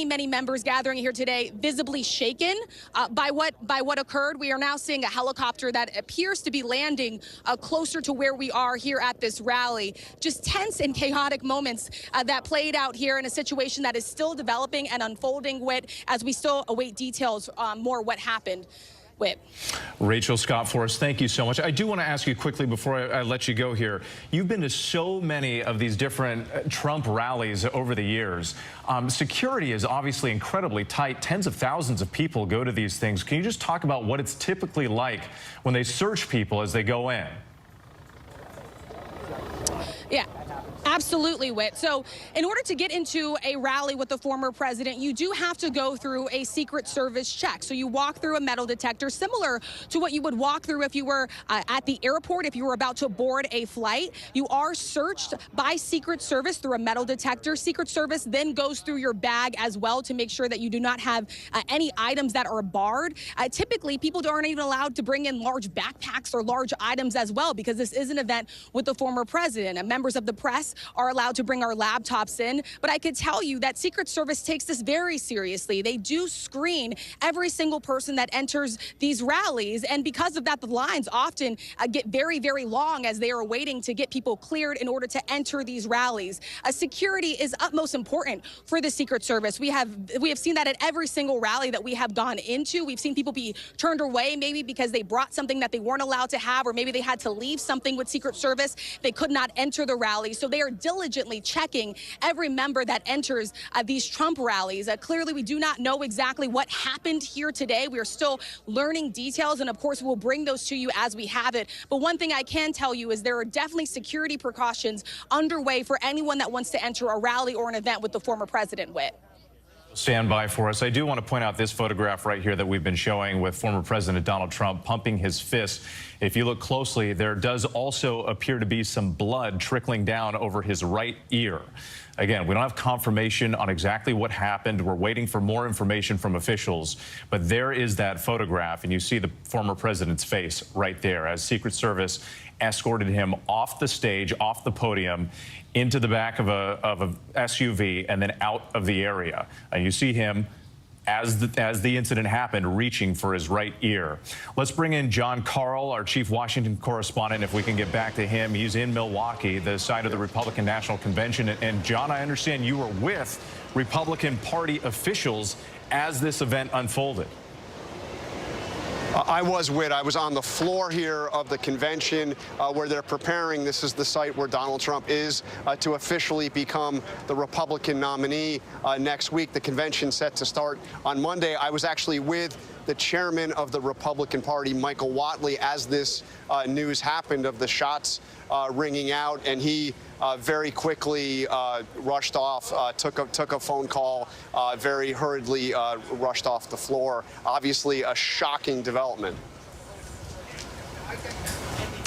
Many members gathering here today visibly shaken by what occurred. We are now seeing a helicopter that appears to be landing closer to where we are here at this rally. Just tense and chaotic moments that played out here in a situation that is still developing and unfolding, as we still await details more what happened. Rachel Scott Forrest, thank you so much. I do want to ask you quickly before I let you go here. You've been to so many of these different Trump rallies over the years. Security is obviously incredibly tight. Tens of thousands of people go to these things. Can you just talk about what it's typically like when they search people as they go in? Yeah. Absolutely, Whit. So in order to get into a rally with the former president, you do have to go through a Secret Service check. So you walk through a metal detector, similar to what you would walk through if you were at the airport, if you were about to board a flight. You are searched by Secret Service through a metal detector. Secret Service then goes through your bag as well to make sure that you do not have any items that are barred. Typically, people aren't even allowed to bring in large backpacks or large items as well, because this is an event with the former president. And members of the press are allowed to bring our laptops in. But I could tell you that Secret Service takes this very seriously. They do screen every single person that enters these rallies. And because of that, the lines often get very, very long as they are waiting to get people cleared in order to enter these rallies. Security is utmost important for the Secret Service. We have seen that at every single rally that we have gone into. We've seen people be turned away maybe because they brought something that they weren't allowed to have, or maybe they had to leave something with Secret Service. They could not enter the rally. So they are diligently checking every member that enters these Trump rallies. Clearly, we do not know exactly what happened here today. We are still learning details, and of course, we'll bring those to you as we have it. But one thing I can tell you is there are definitely security precautions underway for anyone that wants to enter a rally or an event with the former president. Stand by for us. I do want to point out this photograph right here that we've been showing with former President Donald Trump pumping his fist. If you look closely, there does also appear to be some blood trickling down over his right ear. Again, we don't have confirmation on exactly what happened. We're waiting for more information from officials. But there is that photograph, and you see the former president's face right there as Secret Service escorted him off the stage, off the podium, into the back of a SUV, and then out of the area. And you see him, as the incident happened, reaching for his right ear. Let's bring in John Karl, our chief Washington correspondent, if we can get back to him. He's in Milwaukee, the site of the Republican National Convention. And John, I understand you were with Republican Party officials as this event unfolded. I was on the floor here of the convention where they're preparing. This is the site where Donald Trump is to officially become the Republican nominee next week. The convention set to start on Monday. I was actually with the chairman of the Republican Party, Michael Whatley, as this news happened of the shots ringing out, and he very quickly rushed off, took a phone call, very hurriedly rushed off the floor. Obviously, a shocking development.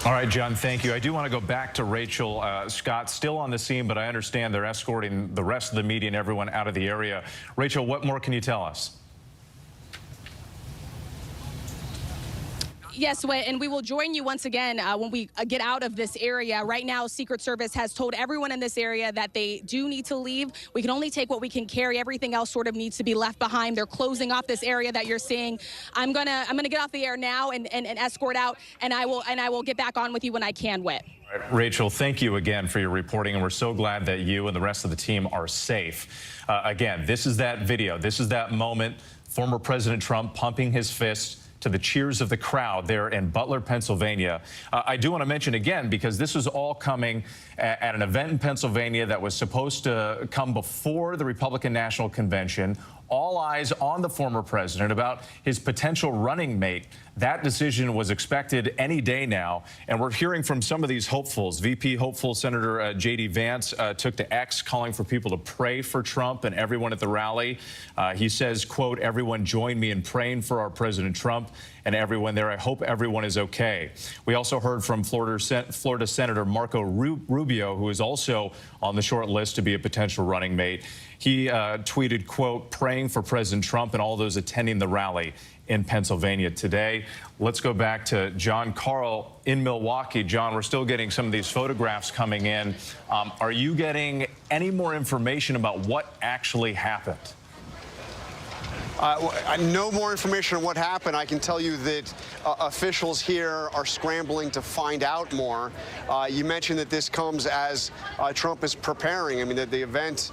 All right, John, thank you. I do want to go back to Rachel Scott, still on the scene, but I understand they're escorting the rest of the media and everyone out of the area. Rachel, what more can you tell us? Yes, and we will join you once again when we get out of this area. Right now, Secret Service has told everyone in this area that they do need to leave. We can only take what we can carry. Everything else sort of needs to be left behind. They're closing off this area that you're seeing. I'm gonna get off the air now and escort out, and I will get back on with you when I can, Whit. All right, Rachel, thank you again for your reporting, and we're so glad that you and the rest of the team are safe. Again, this is that video. This is that moment. Former President Trump pumping his fist to the cheers of the crowd there in Butler, Pennsylvania. I do want to mention again, because this was all coming at an event in Pennsylvania that was supposed to come before the Republican National Convention. All eyes on the former president about his potential running mate. That decision was expected any day now, and we're hearing from some of these hopefuls. VP hopeful Senator J.D. Vance took to X calling for people to pray for Trump and everyone at the rally. He says, quote, "Everyone join me in praying for our President Trump and everyone there. I hope everyone is okay." We also heard from Florida Senator Marco Rubio, who is also on the short list to be a potential running mate. He tweeted, quote, "Praying for President Trump and all those attending the rally in Pennsylvania today." Let's go back to John Karl in Milwaukee. John, we're still getting some of these photographs coming in. Are you getting any more information about what actually happened? No more information on what happened. I can tell you that officials here are scrambling to find out more. You mentioned that this comes as Trump is preparing. I mean, the event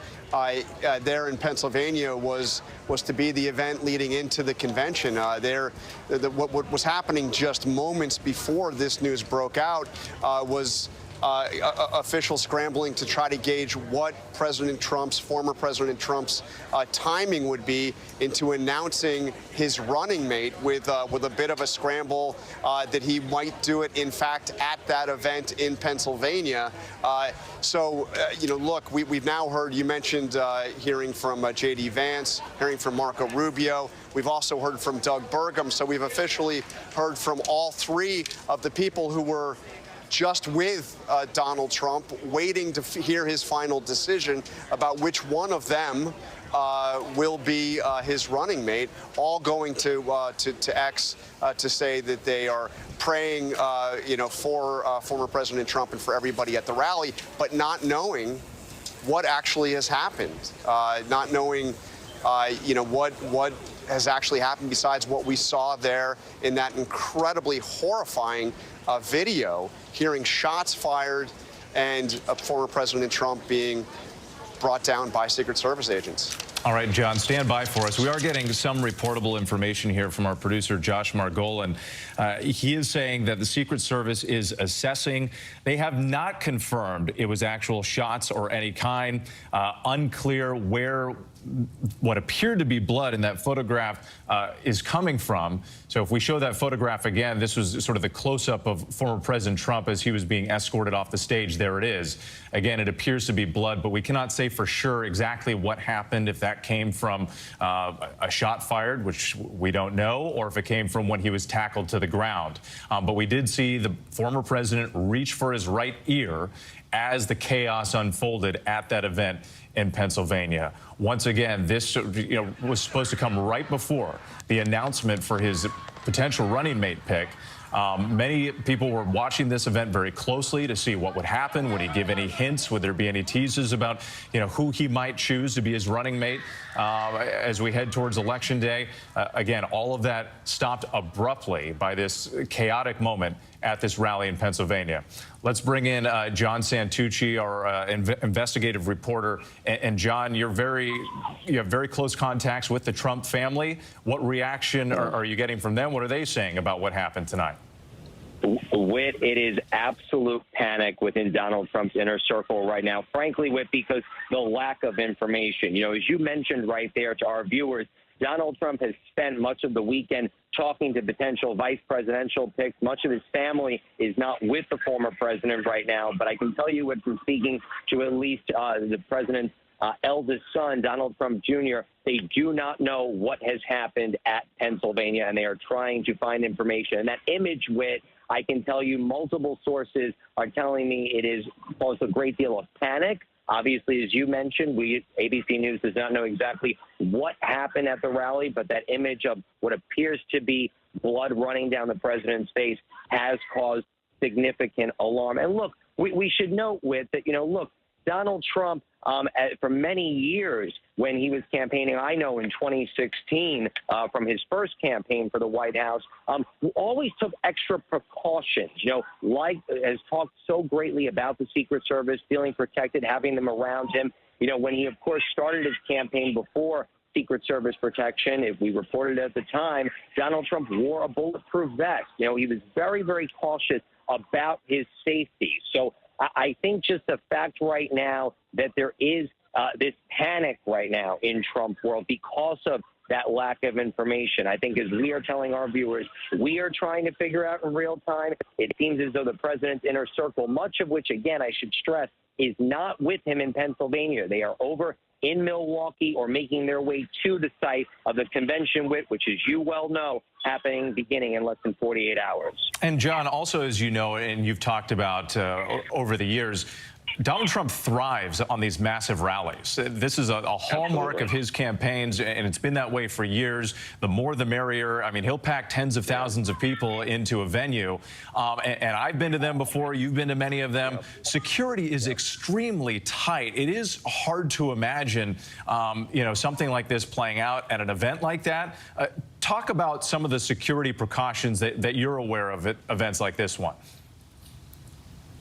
there in Pennsylvania was to be the event leading into the convention. What was happening just moments before this news broke out was officials scrambling to try to gauge what former President Trump's timing would be into announcing his running mate, with a bit of a scramble that he might do it, in fact, at that event in Pennsylvania. Look, we've now heard, you mentioned hearing from J.D. Vance, hearing from Marco Rubio. We've also heard from Doug Burgum. So we've officially heard from all three of the people who were just with Donald Trump, waiting to hear his final decision about which one of them will be his running mate, all going to X to say that they are praying, for former President Trump and for everybody at the rally, but not knowing what actually has happened, not knowing, what has actually happened besides what we saw there in that incredibly horrifying video, hearing shots fired and former President Trump being brought down by Secret Service agents. All right, John, stand by for us. We are getting some reportable information here from our producer, Josh Margolin. He is saying that the Secret Service is assessing. They have not confirmed it was actual shots or any kind. Unclear where what appeared to be blood in that photograph is coming from. So if we show that photograph again, this was sort of the close-up of former President Trump as he was being escorted off the stage. There it is. Again, it appears to be blood, but we cannot say for sure exactly what happened, if that came from a shot fired, which we don't know, or if it came from when he was tackled to the ground. But we did see the former president reach for his right ear as the chaos unfolded at that event in Pennsylvania. Once again, this was supposed to come right before the announcement for his potential running mate pick. Many people were watching this event very closely to see what would happen. Would he give any hints? Would there be any teases about, who he might choose to be his running mate as we head towards Election Day? Again, all of that stopped abruptly by this chaotic moment at this rally in Pennsylvania. Let's bring in John Santucci, our investigative reporter. And John, you have very close contacts with the Trump family. What reaction are you getting from them? What are they saying about what happened tonight? Whit, it is absolute panic within Donald Trump's inner circle right now, frankly, Whit, because the lack of information. As you mentioned right there to our viewers, Donald Trump has spent much of the weekend talking to potential vice presidential picks. Much of his family is not with the former president right now. But I can tell you, from speaking to at least the president's eldest son, Donald Trump Jr., they do not know what has happened at Pennsylvania, and they are trying to find information. And that image, Whit, I can tell you multiple sources are telling me it has caused a great deal of panic. Obviously, as you mentioned, ABC News does not know exactly what happened at the rally, but that image of what appears to be blood running down the president's face has caused significant alarm. And look, we should note, Whit, that, Donald Trump, for many years when he was campaigning, I know in 2016, from his first campaign for the White House, always took extra precautions, has talked so greatly about the Secret Service, feeling protected, having them around him. When he, of course, started his campaign before Secret Service protection, if we reported at the time, Donald Trump wore a bulletproof vest. He was very, very cautious about his safety. So I think just the fact right now that there is this panic right now in Trump world because of that lack of information. I think as we are telling our viewers, we are trying to figure out in real time. It seems as though the president's inner circle, much of which, again, I should stress, is not with him in Pennsylvania. They are over in Milwaukee or making their way to the site of the convention, which, as you well know, beginning in less than 48 hours. And John, also, as you know, and you've talked about over the years, Donald Trump thrives on these massive rallies. This is a hallmark of his campaigns, and it's been that way for years. The more the merrier. I mean, he'll pack tens of thousands of people into a venue, and I've been to them before. You've been to many of them. Security is extremely tight. It is hard to imagine, something like this playing out at an event like that. Talk about some of the security precautions that you're aware of at events like this one.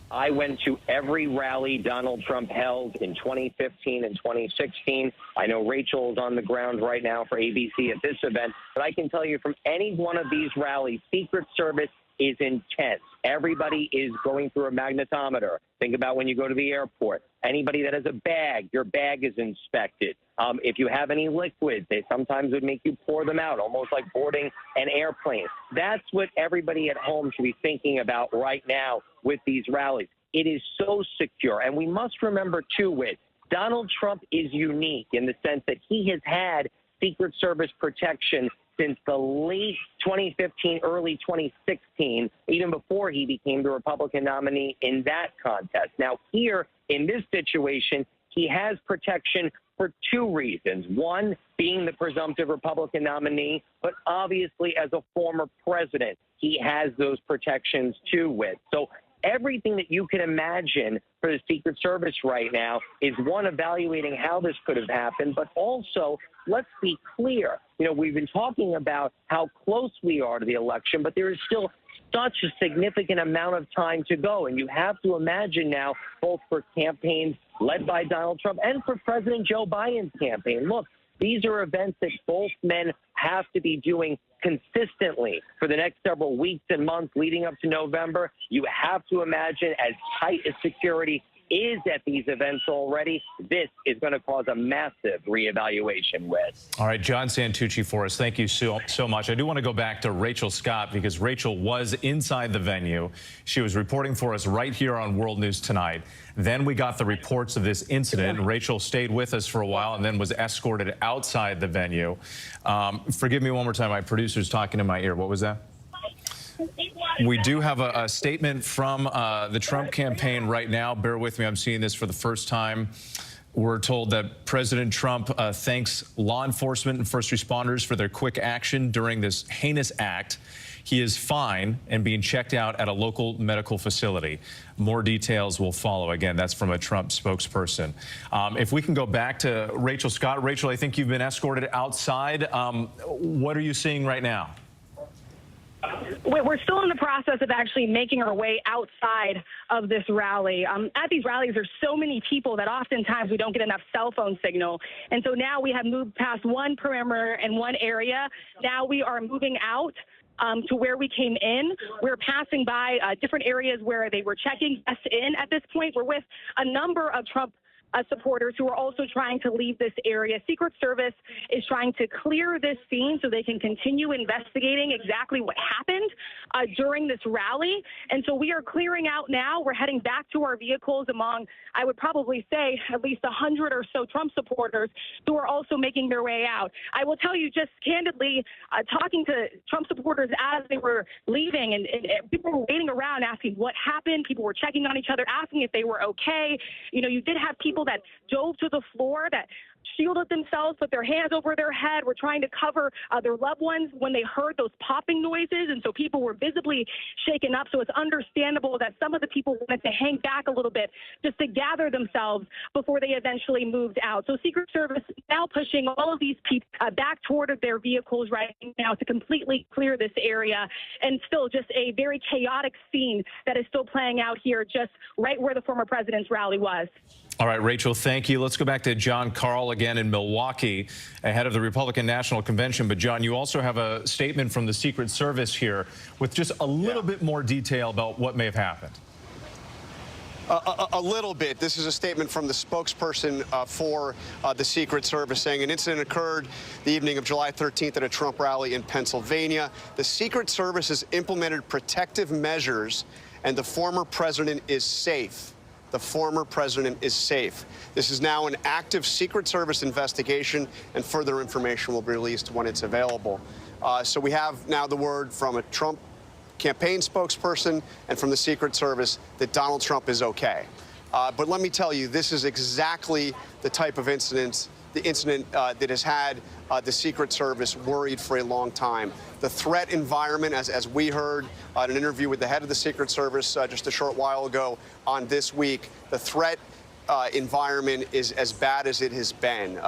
I went to every rally Donald Trump held in 2015 and 2016. I know Rachel is on the ground right now for ABC at this event, but I can tell you from any one of these rallies, Secret Service is intense. Everybody is going through a magnetometer. Think about when you go to the airport. Anybody that has a bag, your bag is inspected. If you have any liquids, they sometimes would make you pour them out, almost like boarding an airplane. That's what everybody at home should be thinking about right now with these rallies. It is so secure. And we must remember, too, Whit, Donald Trump is unique in the sense that he has had Secret Service protection since the late 2015, early 2016, even before he became the Republican nominee in that contest. Now, here in this situation, he has protection for two reasons. One, being the presumptive Republican nominee, but obviously as a former president, he has those protections too, Whit. So everything that you can imagine for the Secret Service right now is, one, evaluating how this could have happened, but also, let's be clear, we've been talking about how close we are to the election, but there is still such a significant amount of time to go. And you have to imagine now, both for campaigns led by Donald Trump and for President Joe Biden's campaign, look, these are events that both men have to be doing consistently for the next several weeks and months leading up to November. You have to imagine, as tight as security is at these events already, this is going to cause a massive reevaluation with. All right, John Santucci for us. Thank you so much. I do want to go back to Rachel Scott because Rachel was inside the venue. She was reporting for us right here on World News Tonight. Then we got the reports of this incident. Rachel stayed with us for a while and then was escorted outside the venue. Forgive me one more time. My producer's talking in my ear. What was that? We do have a statement from the Trump campaign right now. Bear with me. I'm seeing this for the first time. We're told that President Trump thanks law enforcement and first responders for their quick action during this heinous act. He is fine and being checked out at a local medical facility. More details will follow. Again, that's from a Trump spokesperson. If we can go back to Rachel Scott. Rachel, I think you've been escorted outside. What are you seeing right now? We're still in the process of actually making our way outside of this rally. At these rallies, there's so many people that oftentimes we don't get enough cell phone signal. And so now we have moved past one perimeter and one area. Now we are moving out to where we came in. We're passing by different areas where they were checking us in at this point. We're with a number of Trump supporters who are also trying to leave this area. Secret Service is trying to clear this scene so they can continue investigating exactly what happened during this rally. And so we are clearing out now. We're heading back to our vehicles among, I would probably say, at least 100 or so Trump supporters who are also making their way out. I will tell you just candidly, talking to Trump supporters as they were leaving, and people were waiting around asking what happened. People were checking on each other, asking if they were okay. You did have people that dove to the floor, that shielded themselves, put their hands over their head, were trying to cover their loved ones when they heard those popping noises. And so people were visibly shaken up. So it's understandable that some of the people wanted to hang back a little bit just to gather themselves before they eventually moved out. So Secret Service now pushing all of these people back toward their vehicles right now to completely clear this area. And still just a very chaotic scene that is still playing out here just right where the former president's rally was. All right, Rachel, thank you. Let's go back to John Carl again in Milwaukee ahead of the Republican National Convention. But, John, you also have a statement from the Secret Service here with just a little bit more detail about what may have happened. A little bit. This is a statement from the spokesperson for the Secret Service saying an incident occurred the evening of July 13th at a Trump rally in Pennsylvania. The Secret Service has implemented protective measures, and the former president is safe. The former president is safe. This is now an active Secret Service investigation, and further information will be released when it's available. So we have now the word from a Trump campaign spokesperson and from the Secret Service that Donald Trump is okay. But let me tell you, this is exactly the type of incident that has had the Secret Service worried for a long time. The threat environment, as we heard in an interview with the head of the Secret Service just a short while ago on This Week, the threat environment is as bad as it has been.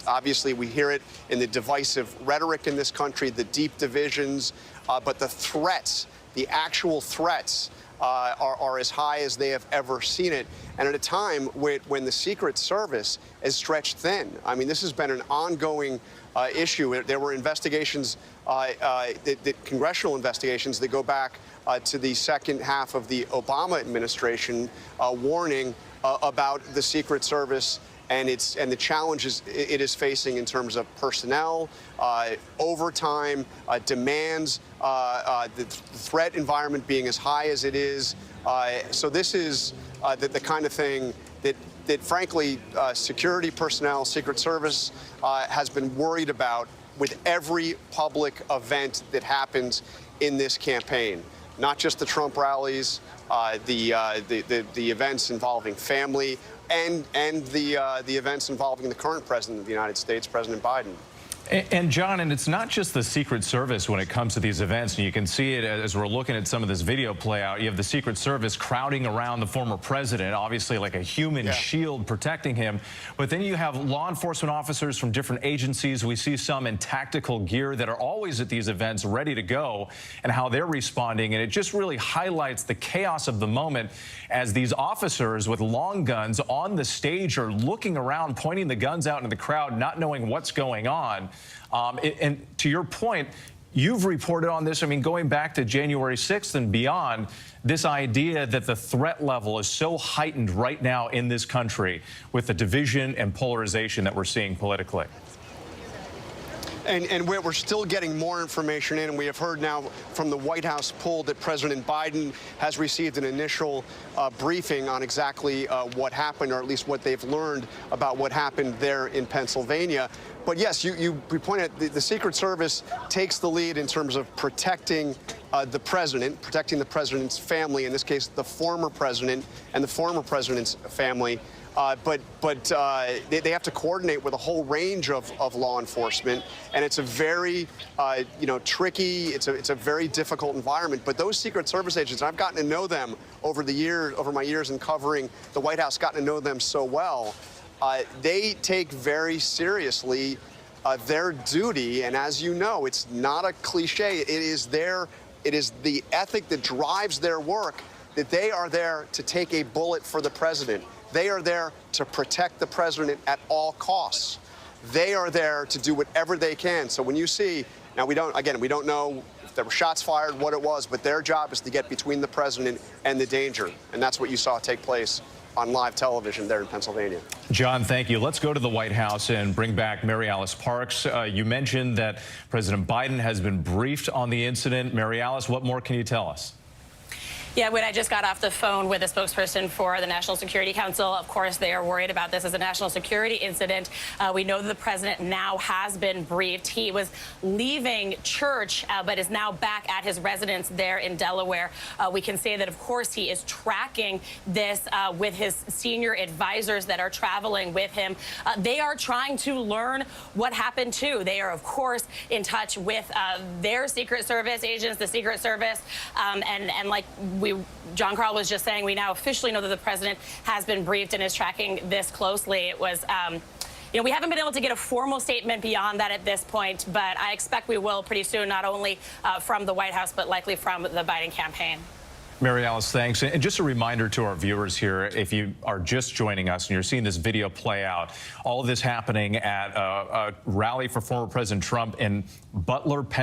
Obviously, we hear it in the divisive rhetoric in this country, the deep divisions, but the threats, the actual threats, are as high as they have ever seen it, and at a time when the Secret Service is stretched thin. I mean, this has been an ongoing issue. There were investigations, congressional investigations that go back to the second half of the Obama administration, warning about the Secret Service and the challenges it is facing in terms of personnel, overtime, demands, the threat environment being as high as it is. So this is the kind of thing that frankly, security personnel, Secret Service has been worried about with every public event that happens in this campaign. Not just the Trump rallies, the events involving family, and the events involving the current president of the United States, President Biden. And John, and it's not just the Secret Service when it comes to these events, and you can see it as we're looking at some of this video play out. You have the Secret Service crowding around the former president, obviously like a human shield protecting him. But then you have law enforcement officers from different agencies. We see some in tactical gear that are always at these events ready to go, and how they're responding. And it just really highlights the chaos of the moment as these officers with long guns on the stage are looking around, pointing the guns out into the crowd, not knowing what's going on. And to your point, you've reported on this, I mean, going back to January 6th and beyond, this idea that the threat level is so heightened right now in this country with the division and polarization that we're seeing politically. And we're still getting more information in, and we have heard now from the White House poll that President Biden has received an initial briefing on exactly what happened, or at least what they've learned about what happened there in Pennsylvania. But yes, you pointed out the Secret Service takes the lead in terms of protecting the president, protecting the president's family, in this case, the former president and the former president's family. But they have to coordinate with a whole range of law enforcement, and it's a very, tricky. It's a very difficult environment. But those Secret Service agents, I've gotten to know them over my years in covering the White House, gotten to know them so well. They take very seriously their duty, and as you know, it's not a cliche. It is the ethic that drives their work, that they are there to take a bullet for the president. They are there to protect the president at all costs. They are there to do whatever they can. So when you see, now we don't know if there were shots fired, what it was, but their job is to get between the president and the danger. And that's what you saw take place on live television there in Pennsylvania. John, thank you. Let's go to the White House and bring back Mary Alice Parks. You mentioned that President Biden has been briefed on the incident. Mary Alice, what more can you tell us? Yeah, when I just got off the phone with a spokesperson for the National Security Council, of course, they are worried about this as a national security incident. We know that the president now has been briefed. He was leaving church, but is now back at his residence there in Delaware. We can say that, of course, he is tracking this with his senior advisors that are traveling with him. They are trying to learn what happened, too. They are, of course, in touch with their Secret Service agents, the Secret Service, and like John Carl was just saying, we now officially know that the president has been briefed and is tracking this closely. It was, we haven't been able to get a formal statement beyond that at this point, but I expect we will pretty soon, not only from the White House, but likely from the Biden campaign. Mary Alice, thanks. And just a reminder to our viewers here, if you are just joining us and you're seeing this video play out, all of this happening at a rally for former President Trump in Butler, Pennsylvania.